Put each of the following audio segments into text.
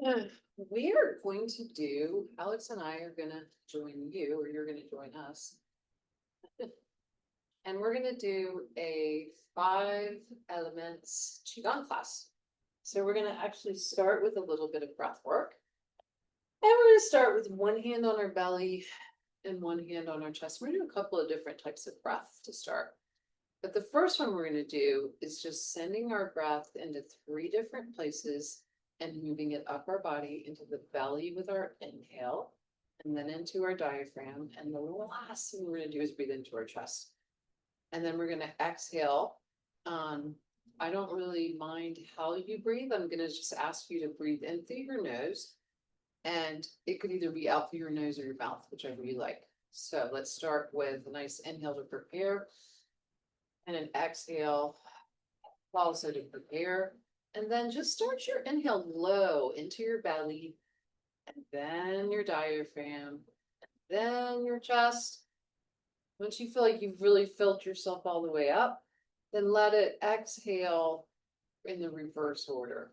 Uh, We are going to do, Alex and I are gonna join you, or you're gonna join us. And we're gonna do a 5 elements Qigong class. So we're gonna actually start with a little bit of breath work. And we're gonna start with one hand on our belly and one hand on our chest. We're gonna do a couple of different types of breath to start. But the first one we're gonna do is just sending our breath into 3 different places and moving it up our body into the belly with our inhale, and then into our diaphragm. And the last thing we're gonna do is breathe into our chest. And then we're gonna exhale. I don't really mind how you breathe. I'm gonna just ask you to breathe in through your nose. And it could either be out through your nose or your mouth, whichever you like. So let's start with a nice inhale to prepare and an exhale also to prepare. And then just start your inhale low into your belly, and then your diaphragm, then your chest. Once you feel like you've really filled yourself all the way up, then let it exhale in the reverse order.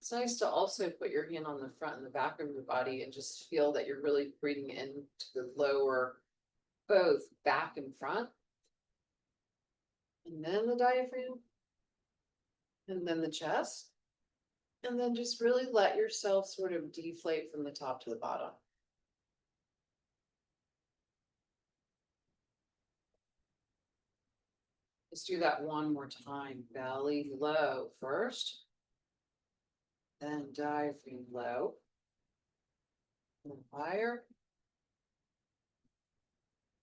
It's nice to also put your hand on the front and the back of your body and just feel that you're really breathing into the lower, both back and front. And then the diaphragm. And then the chest. And then just really let yourself sort of deflate from the top to the bottom. Let's do that one more time. Belly low first. Then diaphragm low. And higher.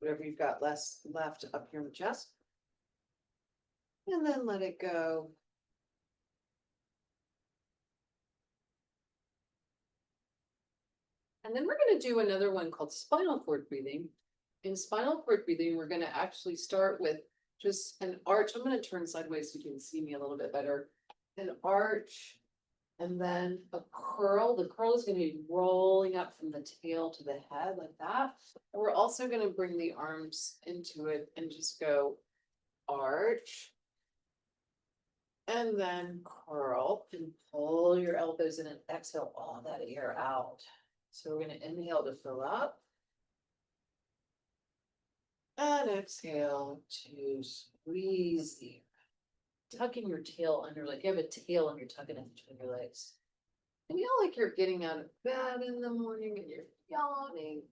Whatever you've got less left up here in the chest. And then let it go. And then we're going to do another one called spinal cord breathing. In spinal cord breathing, we're going to actually start with just an arch. I'm going to turn sideways so you can see me a little bit better. An arch, and then a curl. The curl is going to be rolling up from the tail to the head like that. And we're also going to bring the arms into it and just go arch. And then curl and pull your elbows in and exhale all that air out. So we're going to inhale to fill up. And exhale to squeeze the air. Tucking your tail under, like you have a tail and you're tucking it between your legs. And feel like you're getting out of bed in the morning and you're yawning.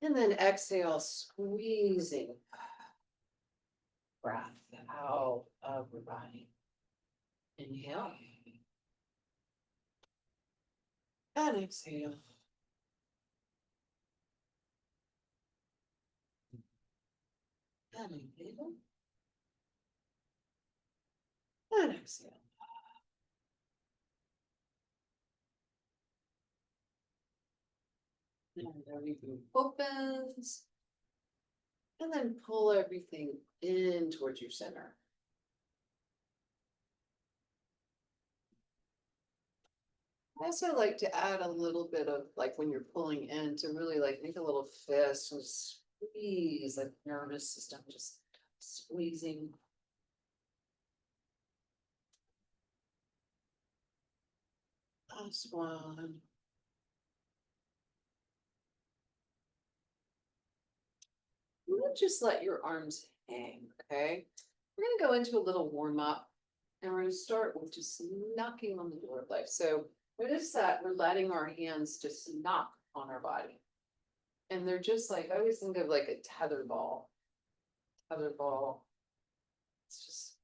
And then exhale, squeezing breath out of your body. Inhale. And exhale. And inhale. And exhale. And everything opens. And then pull everything in towards your center. I also like to add a little bit of, like when you're pulling in, to really like make a little fist and squeeze the nervous system, just squeezing. Last one. Just let your arms hang, okay? We're gonna go into a little warm up, and we're gonna start with just knocking on the door of life. So notice that we're letting our hands just knock on our body. And they're just like, I always think of like a tether ball. Tether ball. It's just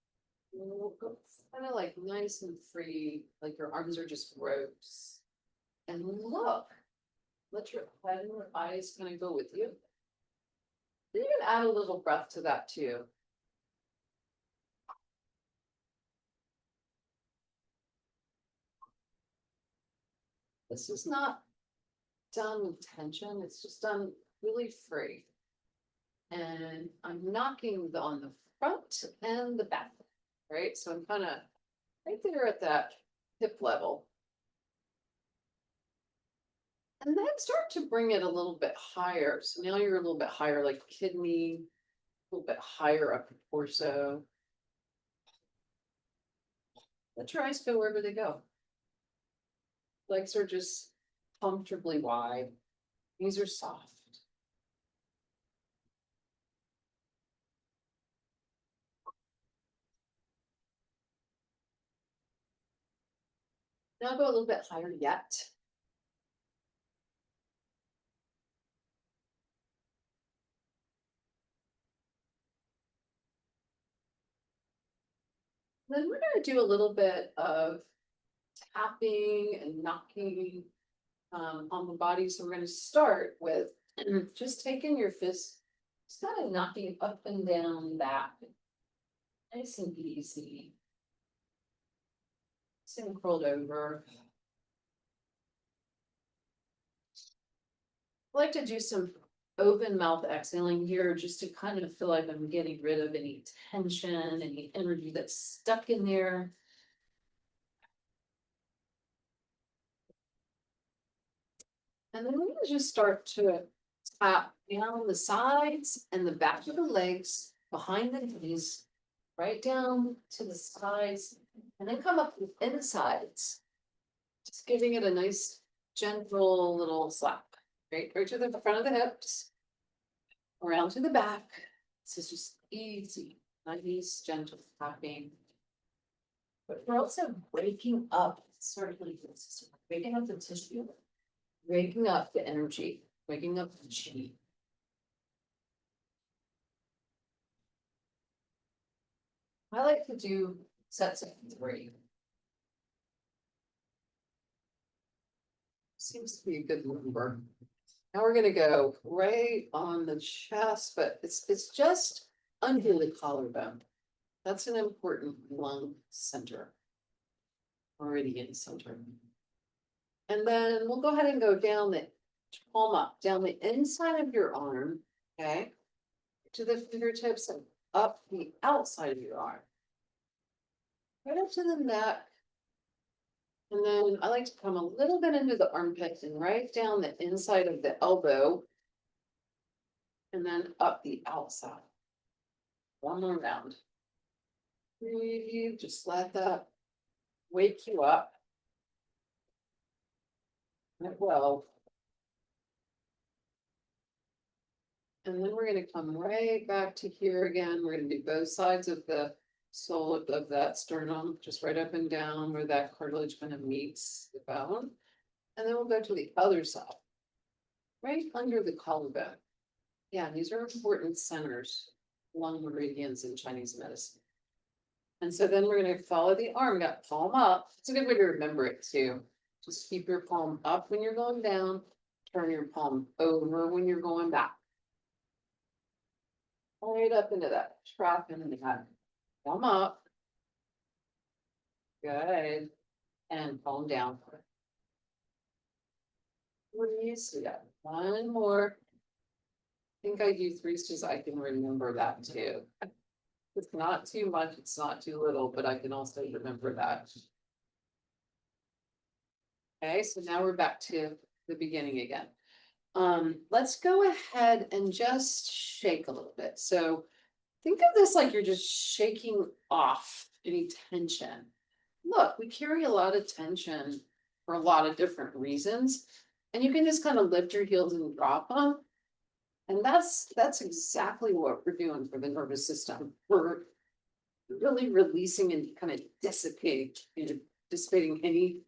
kind of like nice and free, like your arms are just ropes. And look, let your head and your eyes kind of go with you. You can add a little breath to that too. This is not done with tension, it's just done really free. And I'm knocking on the front and the back, right? So I'm kind of right there at that hip level. And then start to bring it a little bit higher. So now you're a little bit higher, like kidney, a little bit higher up the torso. Let your eyes go wherever they go. Legs are just comfortably wide. Knees are soft. Now go a little bit higher yet. Then we're going to do a little bit of tapping and knocking on the body. So we're going to start with just taking your fist, just kind of knocking up and down back. Nice and easy. Sitting curled over. I like to do some open mouth exhaling here just to kind of feel like I'm getting rid of any tension, any energy that's stuck in there. And then we're going to just start to tap down the sides and the back of the legs, behind the knees, right down to the sides, and then come up the insides. Just giving it a nice, gentle little slap, right to the front of the hips, around to the back. This is just easy, nice, gentle tapping. But we're also waking up the circulatory system, waking up the tissue, waking up the energy, waking up the chi. I like to do sets of 3. Seems to be a good number. Now we're gonna go right on the chest, but it's just under the collarbone. That's an important lung center. Meridian center. And then we'll go ahead and go down the palm up, down the inside of your arm, okay? To the fingertips and up the outside of your arm. Right up to the neck. And then I like to come a little bit into the armpits and right down the inside of the elbow. And then up the outside. One more round. Breathe, just let that wake you up. It will. And then we're going to come right back to here again. We're going to do both sides of the sole of that sternum, just right up and down where that cartilage kind of meets the bone. And then we'll go to the other side, right under the collarbone. Yeah, these are important centers, lung meridians in Chinese medicine. And so then we're going to follow the arm, got palm up. It's a good way to remember it too. Just keep your palm up when you're going down, turn your palm over when you're going back. Right up into that trap and the head. Palm up. Good. And palm down. Release. Yeah. One more. I think I do 3 so I can remember that too. It's not too much, it's not too little, but I can also remember that. Okay, so now we're back to the beginning again. Let's go ahead and just shake a little bit. So think of this like you're just shaking off any tension. Look, we carry a lot of tension for a lot of different reasons, and you can just kind of lift your heels and drop them. And that's exactly what we're doing for the nervous system. We're really releasing and kind of dissipating any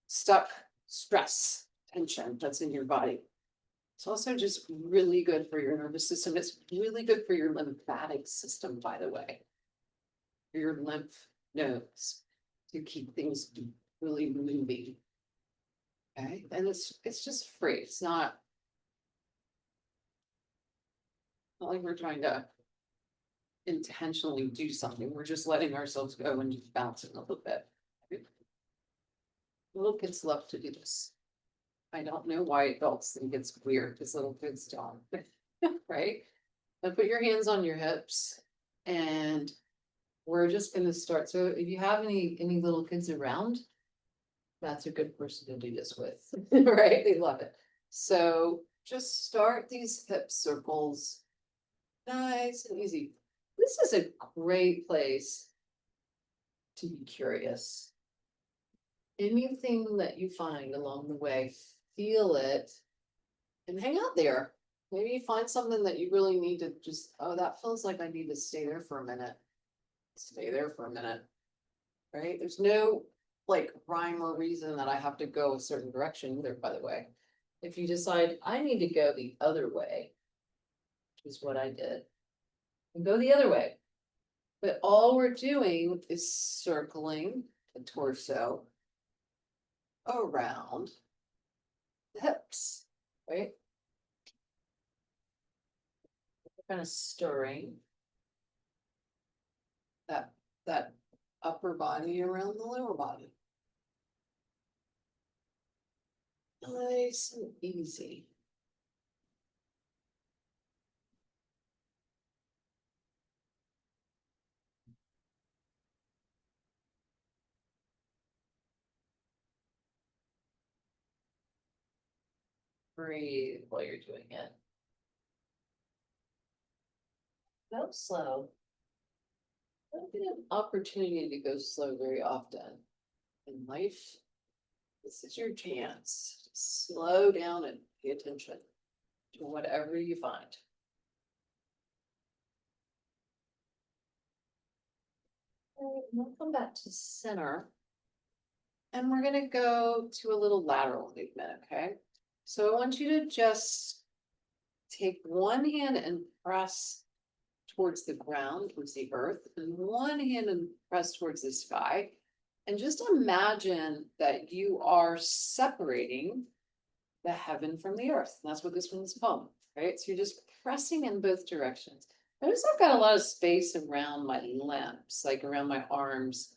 stuck stress, tension that's in your body. It's also just really good for your nervous system. It's really good for your lymphatic system, by the way. For your lymph nodes to keep things really moving. Okay, and it's just free. It's not like we're trying to intentionally do something. We're just letting ourselves go and just bouncing a little bit. Little kids love to do this. I don't know why adults think it's weird because little kids don't, right? But put your hands on your hips and we're just going to start. So if you have any little kids around, that's a good person to do this with, right? They love it. So just start these hip circles. Nice and easy. This is a great place to be curious. Anything that you find along the way, feel it and hang out there. Maybe you find something that you really need to just, oh, that feels like I need to stay there for a minute. Stay there for a minute, right? There's no like rhyme or reason that I have to go a certain direction either, by the way. If you decide I need to go the other way, which is what I did, and go the other way. But all we're doing is circling the torso around the hips, right? We're kind of stirring that upper body around the lower body. Nice and easy. Breathe while you're doing it. Go slow. Don't get an opportunity to go slow very often. In life, this is your chance. Slow down and pay attention to whatever you find. All right, we'll come back to center. And we're gonna go to a little lateral movement, okay? So I want you to just take one hand and press towards the ground, towards the earth, and one hand and press towards the sky. And just imagine that you are separating the heaven from the earth. And that's what this one's called, right? So you're just pressing in both directions. Notice I've got a lot of space around my limbs, like around my arms.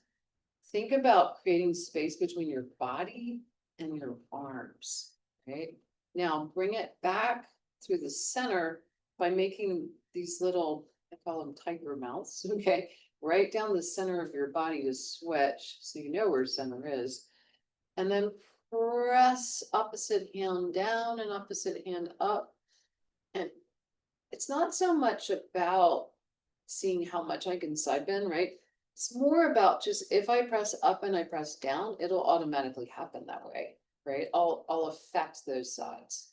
Think about creating space between your body and your arms, right? Now bring it back through the center by making these little, I call them tiger mouths, okay? Right down the center of your body to switch, so you know where center is. And then press opposite hand down and opposite hand up. And it's not so much about seeing how much I can side bend, right? It's more about just if I press up and I press down, it'll automatically happen that way, right? I'll affect those sides.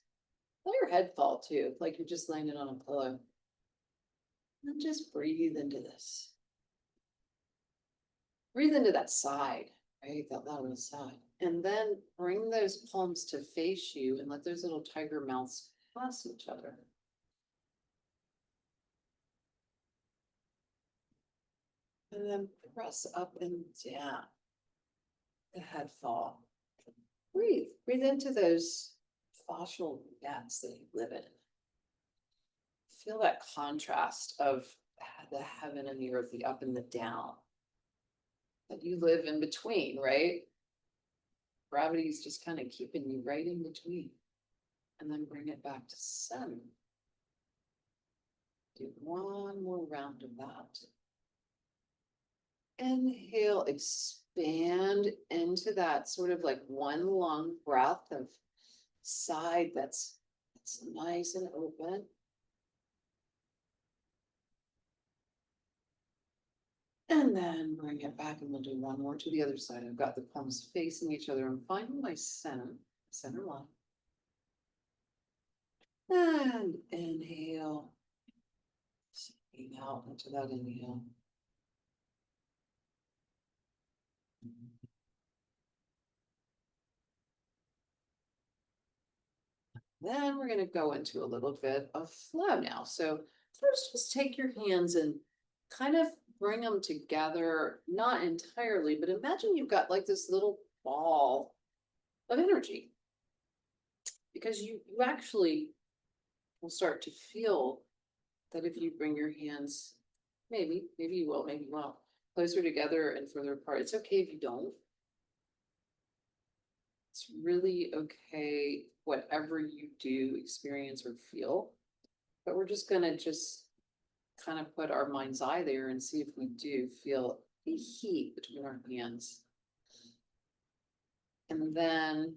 Let your head fall too, like you're just laying it on a pillow. And just breathe into this. Breathe into that side, right? That lateral side. And then bring those palms to face you and let those little tiger mouths cross each other. And then press up and down. The head fall. Breathe. Breathe into those fascial nets that you live in. Feel that contrast of the heaven and the earth, the up and the down. That you live in between, right? Gravity is just kind of keeping you right in between. And then bring it back to center. Do one more round of that. Inhale, expand into that sort of like one long breath of side that's nice and open. And then bring it back and we'll do one more to the other side. I've got the palms facing each other. I'm finding my center line. And inhale. Sinking out into that inhale. Then we're going to go into a little bit of flow now. So first, just take your hands and kind of bring them together, not entirely, but imagine you've got like this little ball of energy. Because you actually will start to feel that if you bring your hands, maybe you will, maybe you won't, closer together and further apart. It's okay if you don't. It's really okay, whatever you do, experience, or feel. But we're just gonna kind of put our mind's eye there and see if we do feel the heat between our hands. And then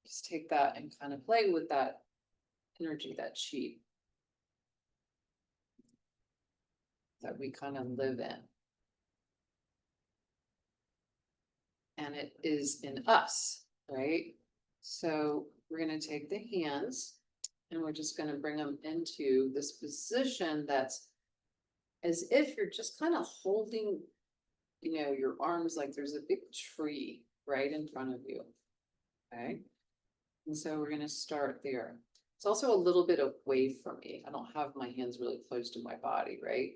just take that and kind of play with that energy, that chi that we kind of live in. and it is in us, right? So we're gonna take the hands and we're just gonna bring them into this position that's as if you're just kind of holding, your arms like there's a big tree right in front of you. Okay. And so we're gonna start there. It's also a little bit away from me. I don't have my hands really close to my body, right?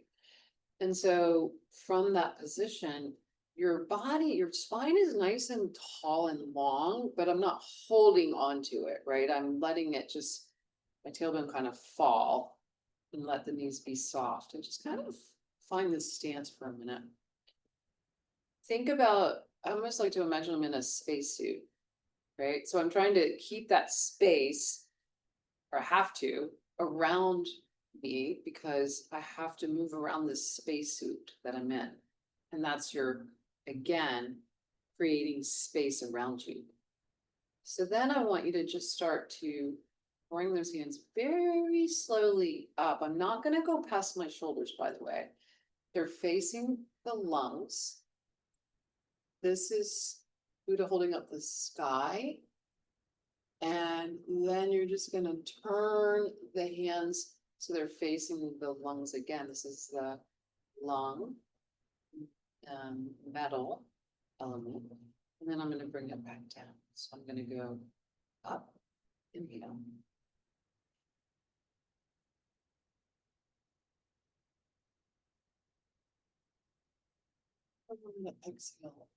And so from that position, your body, your spine is nice and tall and long, but I'm not holding onto it, right? I'm letting it just, my tailbone kind of fall and let the knees be soft and just kind of find this stance for a minute. Think about, I almost like to imagine I'm in a spacesuit, right? So I'm trying to keep that space, or I have to, around me because I have to move around this spacesuit that I'm in. And that's your, again, creating space around you. So then I want you to just start to bring those hands very slowly up. I'm not going to go past my shoulders, by the way. They're facing the lungs. This is Buddha holding up the sky. And then you're just going to turn the hands so they're facing the lungs again. This is the lung metal element. And then I'm going to bring it back down. So I'm going to go up and down. I'm going to exhale.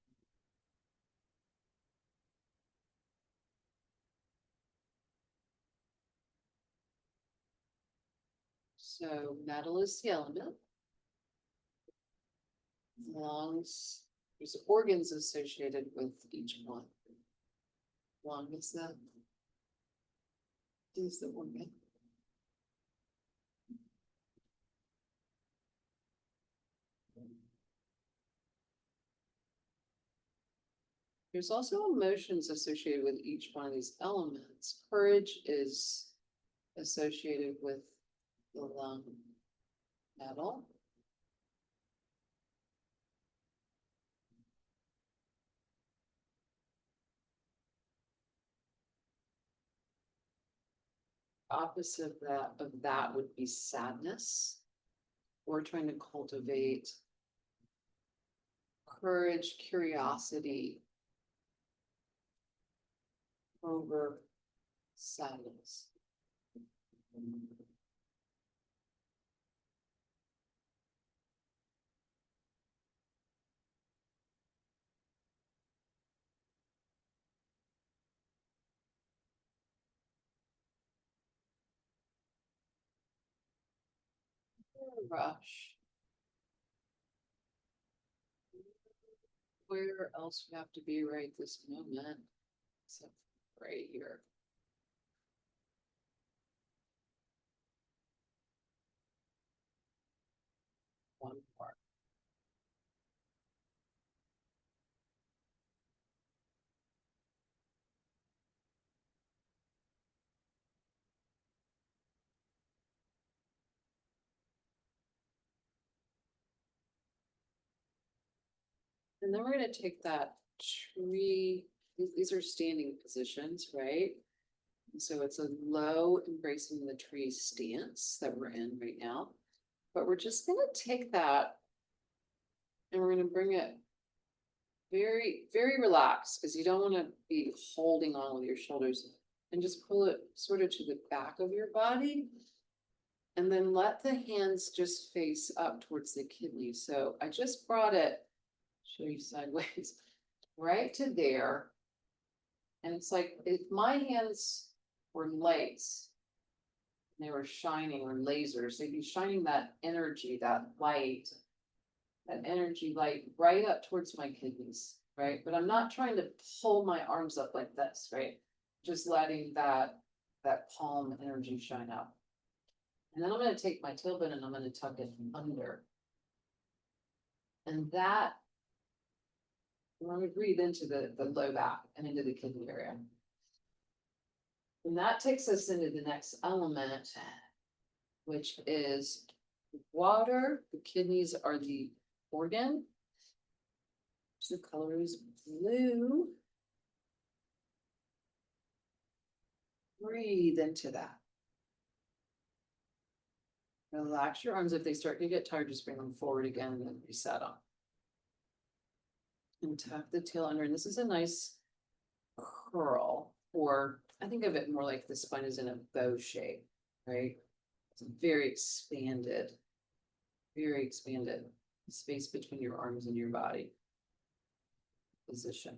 So metal is the element. Lungs, there's organs associated with each one. Lung is the organ. There's also emotions associated with each one of these elements. Courage is associated with the lung metal. Opposite of that would be sadness. We're trying to cultivate courage, curiosity over sadness. Rush. Where else we have to be right this moment? Except right here. One part. And then we're going to take that tree. These are standing positions, right? So it's a low embracing the tree stance that we're in right now. But we're just going to take that and we're going to bring it very, very relaxed because you don't want to be holding on with your shoulders and just pull it sort of to the back of your body. And then let the hands just face up towards the kidney. So I just brought it, show you sideways, right to there. And it's like if my hands were lights, they were shining, or lasers, they'd be shining that energy, that energy light right up towards my kidneys, right? But I'm not trying to pull my arms up like this, right? Just letting that palm energy shine up. And then I'm going to take my tailbone and I'm going to tuck it under. And that, I'm going to breathe into the low back and into the kidney area. And that takes us into the next element, which is water. The kidneys are the organ. The color is blue. Breathe into that. Relax your arms. If they start to get tired, just bring them forward again and then reset them. And tuck the tail under. And this is a nice curl, or I think of it more like the spine is in a bow shape, right? It's very expanded, very expanded. Space between your arms and your body. Position.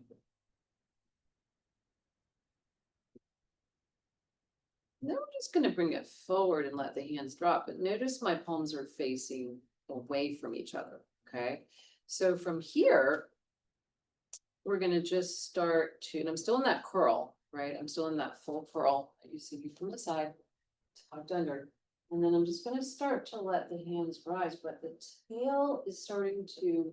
Now I'm just going to bring it forward and let the hands drop, but notice my palms are facing away from each other, okay? So from here, we're going to just start to, and I'm still in that curl, right? I'm still in that full curl that you see from the side, tucked under. And then I'm just going to start to let the hands rise, but the tail is starting to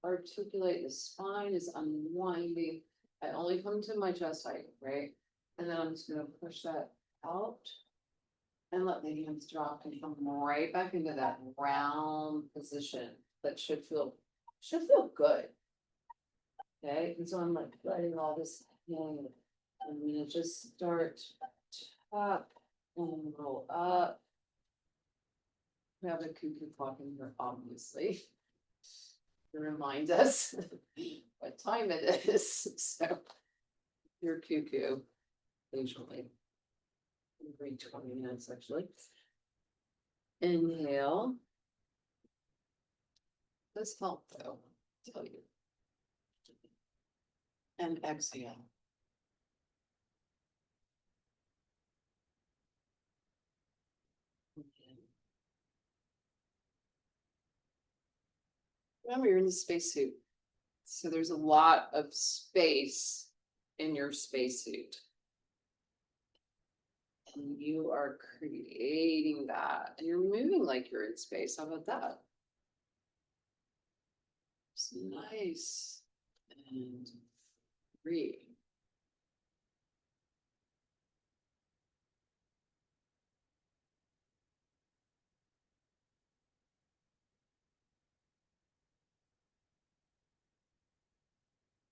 articulate, the spine is unwinding. I only come to my chest height, right? And then I'm just going to push that out and let the hands drop and come right back into that round position that should feel good. Okay, and so I'm like letting all this hang. I'm gonna just start tuck and roll up. We have a cuckoo clock in here, obviously, to remind us what time it is. So your cuckoo, occasionally. Every 20 minutes, actually. Inhale. This help though, I'll tell you. And exhale. Remember, you're in the spacesuit, so there's a lot of space in your spacesuit. And you are creating that, and you're moving like you're in space. How about that? It's nice and free.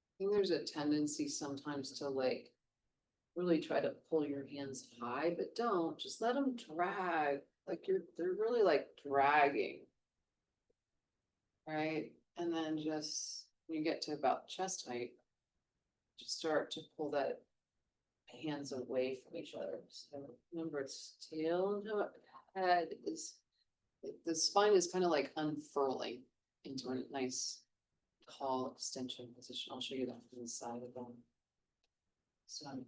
I think there's a tendency sometimes to like really try to pull your hands high, but don't, just let them drag. Like they're really like dragging. Right? And then just when you get to about chest height, just start to pull that hands away from each other. So remember, it's tail and head is, the spine is kind of like unfurling into a nice tall extension position. I'll show you that from the side of them. So I'm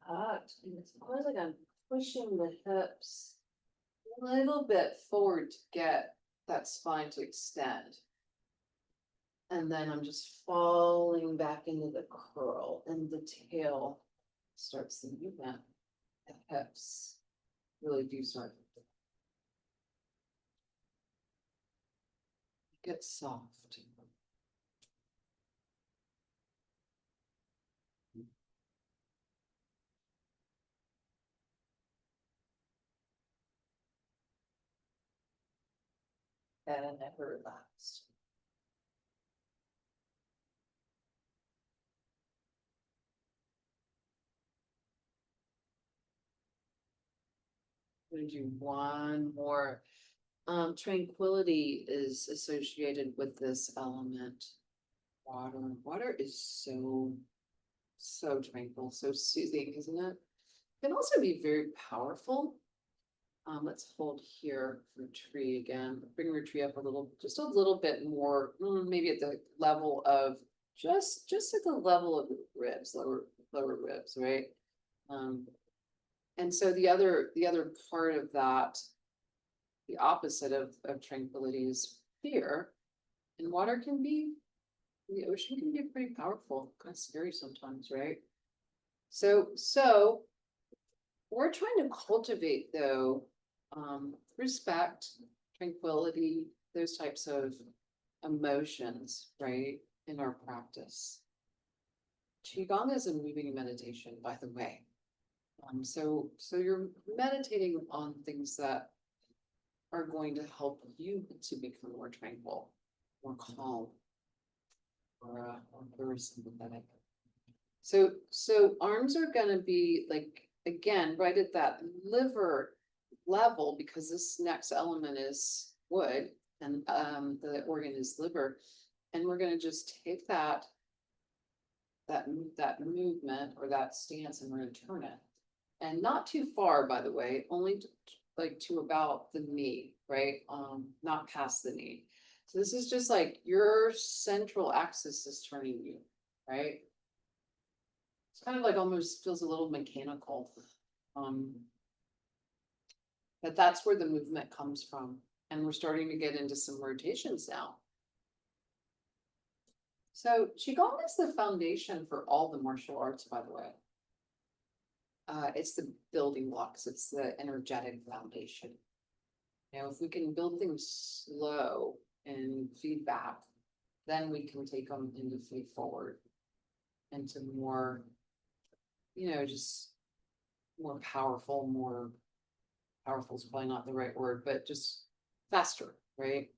tucked, and it's almost like I'm pushing the hips a little bit forward to get that spine to extend. And then I'm just falling back into the curl, and the tail starts the movement. The hips really do start to get soft. And never relaxed. I'm gonna do one more. Tranquility is associated with this element. Water. Water is so tranquil, so soothing, isn't it? It can also be very powerful. Let's hold here for tree again. Bring your tree up a little, just a little bit more, maybe at the level of just at the level of the ribs, lower ribs, right? And so the other part of that, the opposite of tranquility is fear. And water can be, the ocean can be pretty powerful, kind of scary sometimes, right? So we're trying to cultivate though, respect, tranquility, those types of emotions, right, in our practice. Qigong is a moving meditation, by the way. So you're meditating on things that are going to help you to become more tranquil, more calm. or very sympathetic. So arms are gonna be like, again, right at that liver level, because this next element is wood and the organ is liver. And we're gonna just take that movement or that stance and we're gonna turn it. And not too far, by the way, only like to about the knee, right? Not past the knee. So this is just like your central axis is turning you, right? It's kind of like almost feels a little mechanical. But that's where the movement comes from. And we're starting to get into some rotations now. So Qigong is the foundation for all the martial arts, by the way. It's the building blocks, it's the energetic foundation. You know, if we can build things slow and feedback, then we can take them into feed forward, into more, you know, just more powerful is probably not the right word, but just faster, right?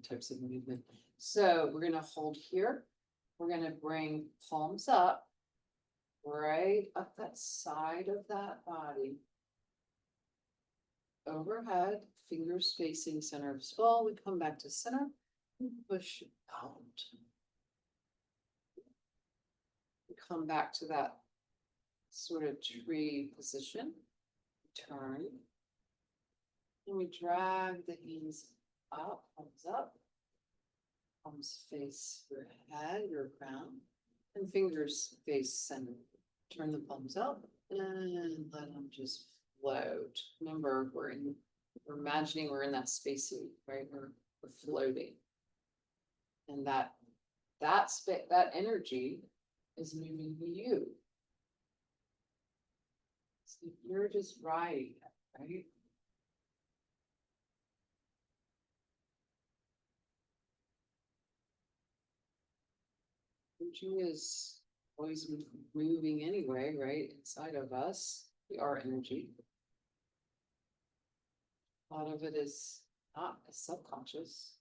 Types of movement. So we're gonna hold here. We're gonna bring palms up, right up that side of that body. Overhead, fingers facing center of skull. We come back to center and push out. We come back to that sort of tree position. Turn. And we drag the hands up, palms up. Palms face your head, your crown, and fingers face center. Turn the palms up and let them just float. Remember, we're imagining we're in that spacesuit, right? We're floating, and that energy is moving you. So you're just riding it, right? Energy is always moving anyway, right? Inside of us, we are energy. A lot of it is not subconscious.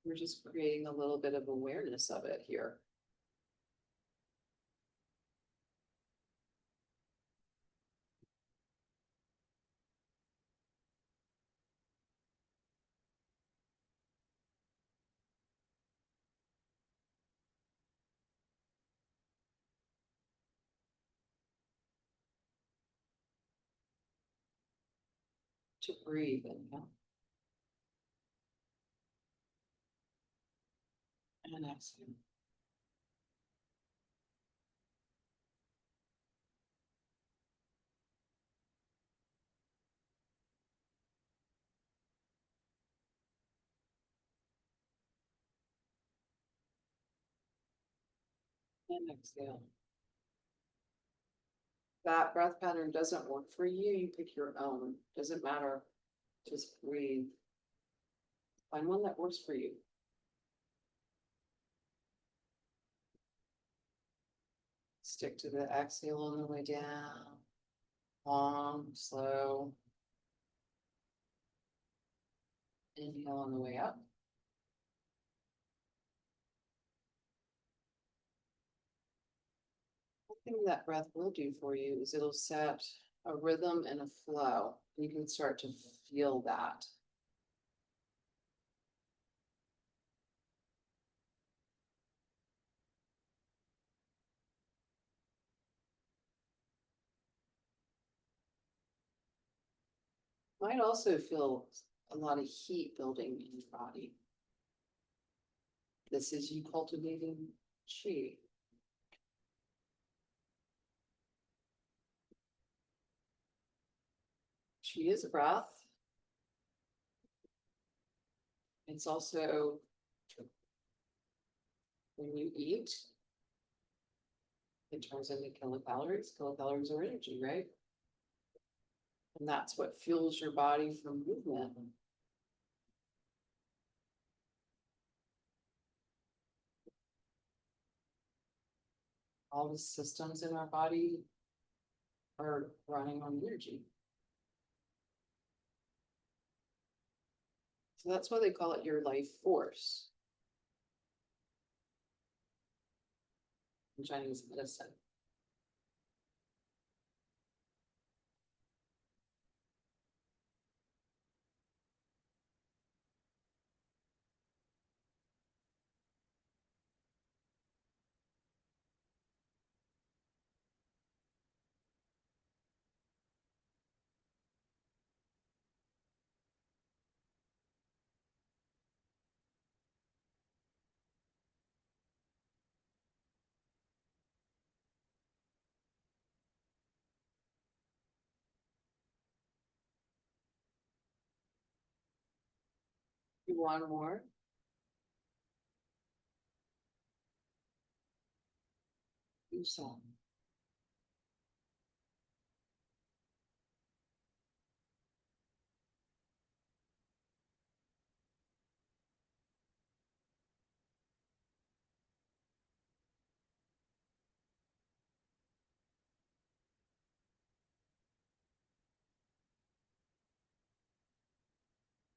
We're just creating a little bit of awareness of it here. To breathe and exhale. And exhale. That breath pattern doesn't work for you, you pick your own. Doesn't matter. Just breathe. Find one that works for you. Stick to the exhale on the way down. Long, slow. Inhale on the way up. One thing that breath will do for you is it'll set a rhythm and a flow. You can start to feel that. Might also feel a lot of heat building in your body. This is you cultivating chi. Chi is a breath. It's also when you eat, it turns into kilocalories. Kilocalories are energy, right? And that's what fuels your body for movement. All the systems in our body are running on energy. So that's why they call it your life force in Chinese medicine. You want more? You some.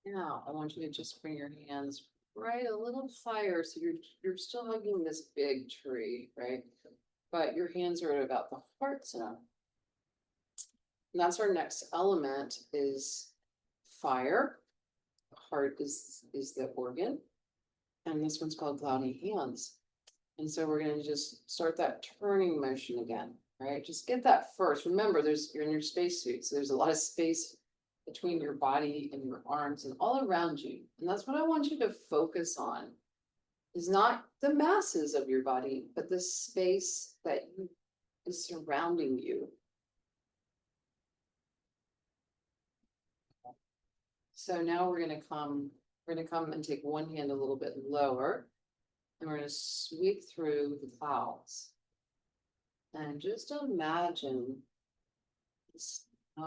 Now, I want you to just bring your hands right a little higher, so you're still hugging this big tree, right? But your hands are at about the heart zone. And that's our next element is fire. Heart is the organ. And this one's called cloudy hands. And so we're gonna just start that turning motion again, right? Just get that first. Remember, you're in your spacesuit, so there's a lot of space between your body and your arms and all around you. And that's what I want you to focus on, is not the masses of your body, but the space that is surrounding you. So now we're gonna come and take one hand a little bit lower, and we're gonna sweep through the clouds. And just imagine this,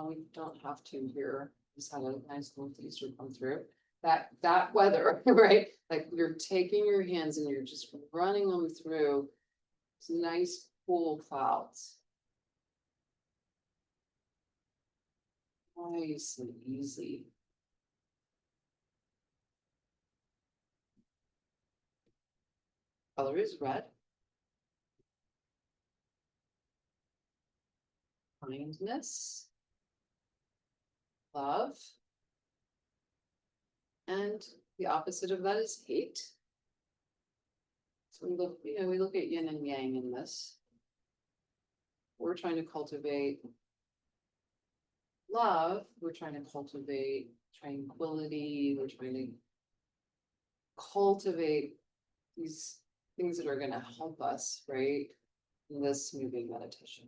we don't have to here, just had a nice northeaster come through. That weather, right? Like you're taking your hands and you're just running them through some nice cool clouds. Nice and easy. Color is red. Kindness. Love. And the opposite of that is hate. So we look at yin and yang in this. We're trying to cultivate love. We're trying to cultivate tranquility. We're trying to cultivate these things that are going to help us, right, in this moving meditation.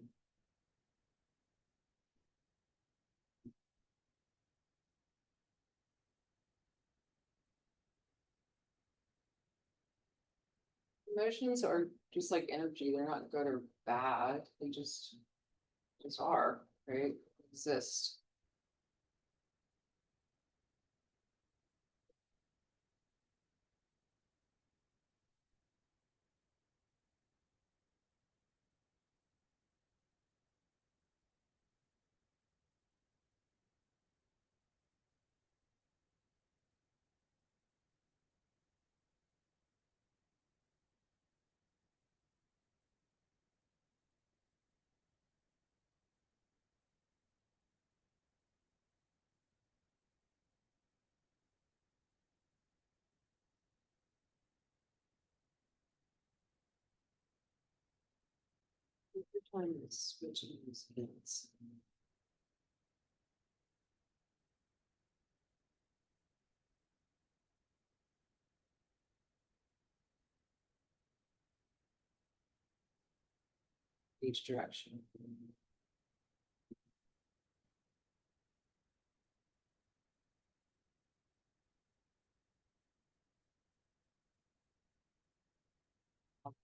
Emotions are just like energy. They're not good or bad. They just are, right? Exist. We're trying to switch these hands. Each direction.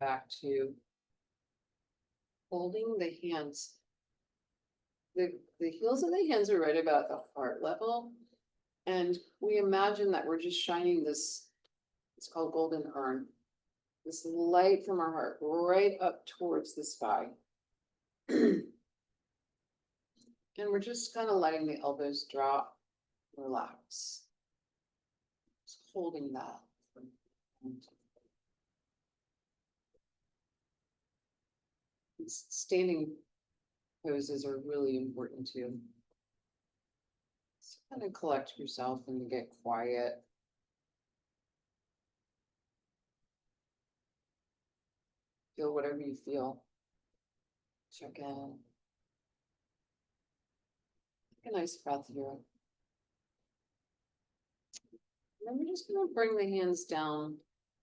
Back to holding the hands. The heels of the hands are right about the heart level. And we imagine that we're just shining this, it's called golden urn, this light from our heart right up towards the sky. And we're just kind of letting the elbows drop, relax. holding that. Standing poses are really important too. So kind of collect yourself and get quiet. Feel whatever you feel. Check in. Take a nice breath here. And then we're just going to bring the hands down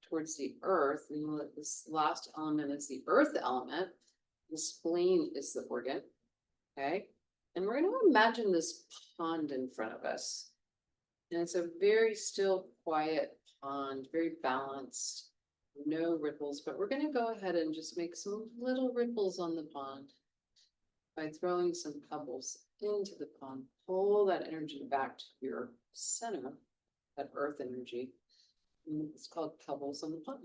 towards the earth. And this last element is the earth element. The spleen is the organ. Okay. And we're going to imagine this pond in front of us. And it's a very still, quiet pond, very balanced, no ripples. But we're going to go ahead and just make some little ripples on the pond by throwing some pebbles into the pond. Pull that energy back to your center, that earth energy. And it's called pebbles on the pond.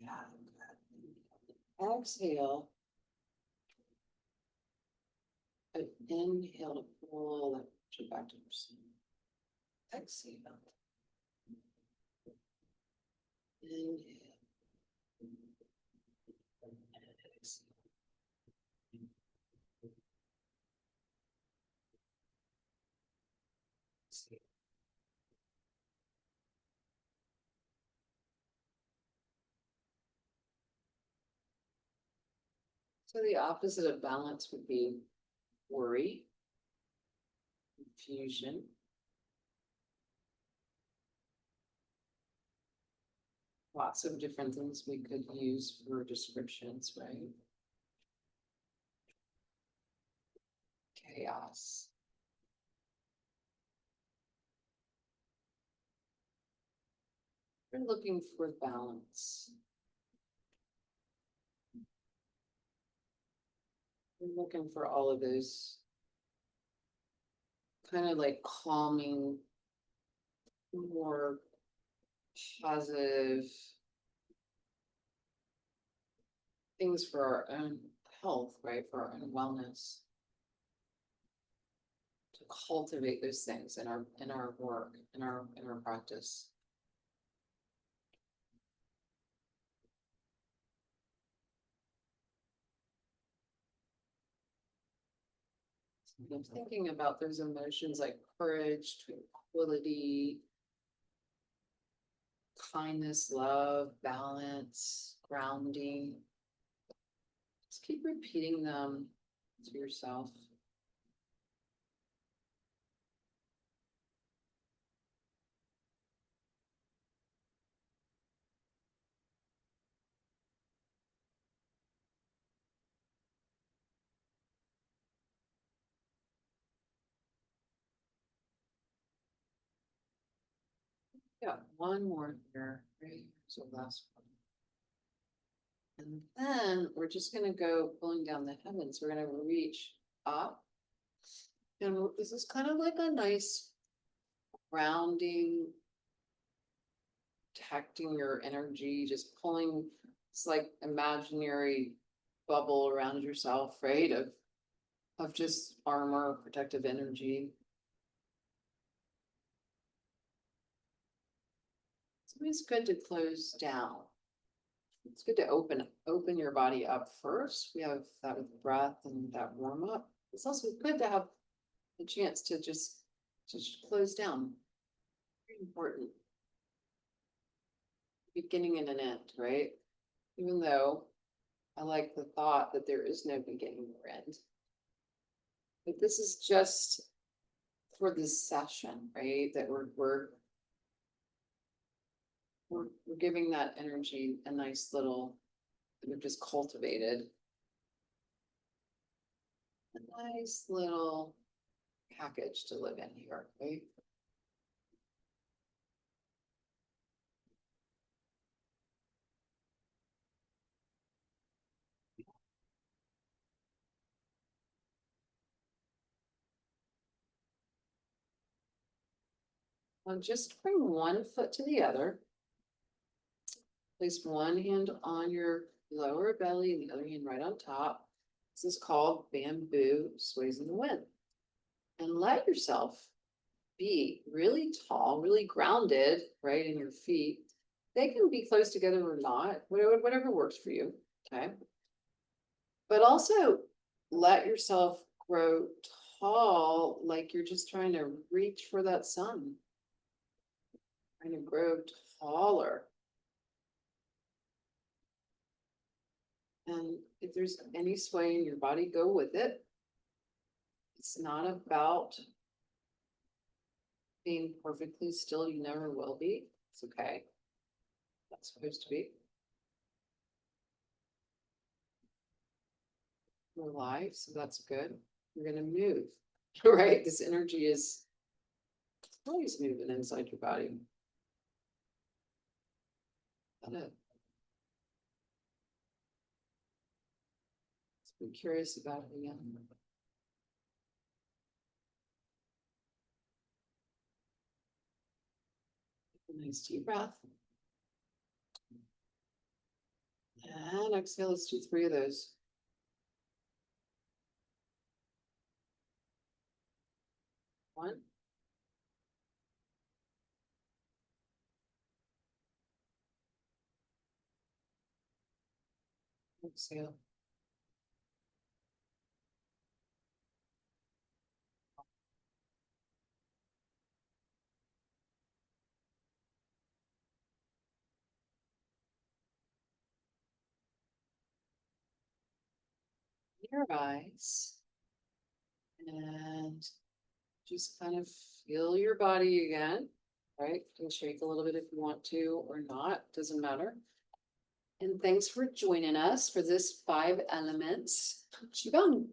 Yeah. Exhale. Inhale to pull that energy back to your center. Exhale. Inhale. Exhale. So the opposite of balance would be worry, confusion. Lots of different things we could use for descriptions, right? Chaos. We're looking for balance. We're looking for all of those kind of like calming, more positive things for our own health, right? For our own wellness. To cultivate those things in our work, in our practice. I'm thinking about those emotions like courage, tranquility, kindness, love, balance, grounding. Just keep repeating them to yourself. Yeah, one more here, right? So last one. And then we're just going to go pulling down the heavens. We're going to reach up. And this is kind of like a nice grounding, protecting your energy, just pulling, it's like imaginary bubble around yourself, right? Of just armor, protective energy. So it's good to close down. It's good to open your body up first. We have that with breath and that warm up. It's also good to have a chance to just close down. Very important. Beginning and an end, right? Even though I like the thought that there is no beginning or end. But this is just for this session, right? That we're giving that energy a nice little, we've just cultivated a nice little package to live in here, right? Now just bring one foot to the other. Place one hand on your lower belly and the other hand right on top. This is called bamboo sways in the wind. And let yourself be really tall, really grounded, right, in your feet. They can be close together or not, whatever works for you, okay? But also let yourself grow tall, like you're just trying to reach for that sun. Trying to grow taller. And if there's any sway in your body, go with it. It's not about being perfectly still. You never will be. It's okay. That's supposed to be your life. So that's good. You're going to move, right? This energy is always moving inside your body. Got it. Let's be curious about it again. A nice deep breath. And exhale, let's do 3 of those. 1. Exhale. Your eyes. And just kind of feel your body again, right? You can shake a little bit if you want to or not, doesn't matter. And thanks for joining us for this 5 elements Qigong.